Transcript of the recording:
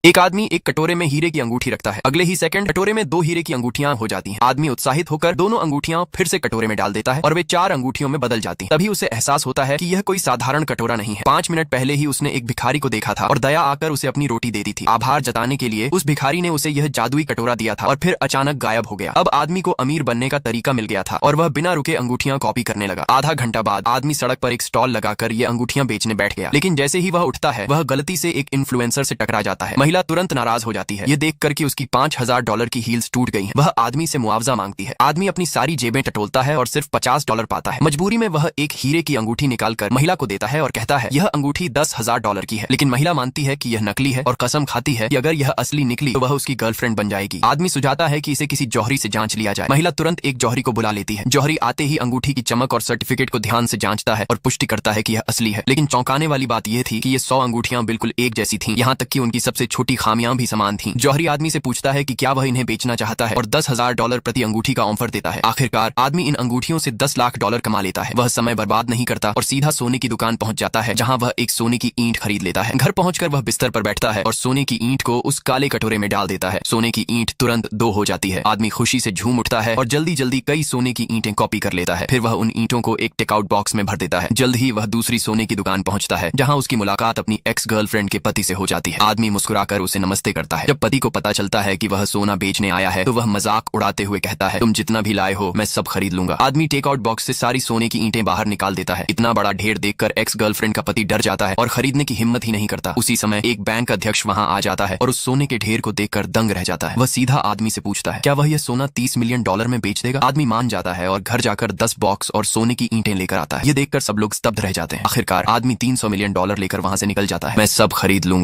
एक आदमी एक कटोरे में हीरे की अंगूठी रखता है। अगले ही सेकंड कटोरे में 2 हीरे की अंगूठियां हो जाती हैं। आदमी उत्साहित होकर दोनों अंगूठियां फिर से कटोरे में डाल देता है और वे 4 अंगूठियों में बदल जाती हैं। तभी उसे एहसास होता है कि यह कोई साधारण कटोरा नहीं है। 5 मिनट पहले ही उसने एक भिखारी को देखा था और दया आकर उसे अपनी रोटी दे दी थी। आभार जताने के लिए उस भिखारी ने उसे यह जादुई कटोरा दिया था और फिर अचानक गायब हो गया। अब आदमी को अमीर बनने का तरीका मिल गया था और वह बिना रुके अंगूठियां कॉपी करने लगा। आधा घंटा बाद आदमी सड़क पर एक स्टॉल लगाकर ये अंगूठियां बेचने बैठ गया। लेकिन जैसे ही वह उठता है वह गलती से एक इन्फ्लुएंसर से टकरा जाता है। महिला तुरंत नाराज हो जाती है। ये देखकर कि उसकी $5000 की हील्स टूट गई हैं। वह आदमी से मुआवजा मांगती है। आदमी अपनी सारी जेबें टटोलता है और सिर्फ $50 पाता है। मजबूरी में वह एक हीरे की अंगूठी निकालकर महिला को देता है और कहता है यह अंगूठी $10,000 की है। लेकिन महिला मानती है कि यह नकली है और कसम खाती है कि अगर यह असली निकली तो वह उसकी गर्लफ्रेंड बन जाएगी। आदमी सुझाता है कि इसे किसी जौहरी से जांच लिया जाए। महिला तुरंत एक जौहरी को बुला लेती है। जौहरी आते ही अंगूठी की चमक और सर्टिफिकेट को ध्यान से जांचता है और पुष्टि करता है कि यह असली है। लेकिन चौंकाने वाली बात यह थी कि ये 100 अंगूठियां बिल्कुल एक जैसी थीं, यहाँ तक कि उनकी सबसे छोटी खामियां भी समान थीं। जौहरी आदमी से पूछता है कि क्या वह इन्हें बेचना चाहता है और $10,000 प्रति अंगूठी का ऑफर देता है। आखिरकार आदमी इन अंगूठियों से $10 लाख कमा लेता है। वह समय बर्बाद नहीं करता और सीधा सोने की दुकान पहुंच जाता है, जहां वह एक सोने की ईंट खरीद लेता है। घर पहुंचकर वह बिस्तर पर बैठता है और सोने की ईंट को उस काले कटोरे में डाल देता है। सोने की ईंट तुरंत 2 हो जाती है। आदमी खुशी से झूम उठता है और जल्दी जल्दी कई सोने की ईंटें कॉपी कर लेता है। फिर वह उन ईंटों को एक टेकआउट बॉक्स में भर देता है। जल्द ही वह दूसरी सोने की दुकान पहुंचता है, जहां उसकी मुलाकात अपनी एक्स गर्लफ्रेंड के पति से हो जाती है। आदमी मुस्कुराकर उसे नमस्ते करता है। जब पति को पता चलता है कि वह सोना बेचने आया है तो वह मजाक उड़ाते हुए कहता है तुम जितना भी लाए हो मैं सब खरीद लूंगा। आदमी टेकआउट बॉक्स से सारी सोने की ईंटें बाहर निकाल देता है। इतना बड़ा ढेर देखकर एक्स गर्लफ्रेंड का पति डर जाता है और खरीदने की हिम्मत ही नहीं करता। उसी समय एक बैंक अध्यक्ष वहां आ जाता है और उस सोने के ढेर को देखकर दंग रह जाता है। वह सीधा आदमी से पूछता है क्या वह यह सोना $30 मिलियन में बेच देगा। आदमी मान जाता है और घर जाकर 10 बॉक्स और सोने की ईंटें लेकर आता है। ये देखकर सब लोग स्तब्ध रह जाते हैं। आखिरकार आदमी $300 मिलियन लेकर वहां से निकल जाता है। मैं सब खरीद लूंगा।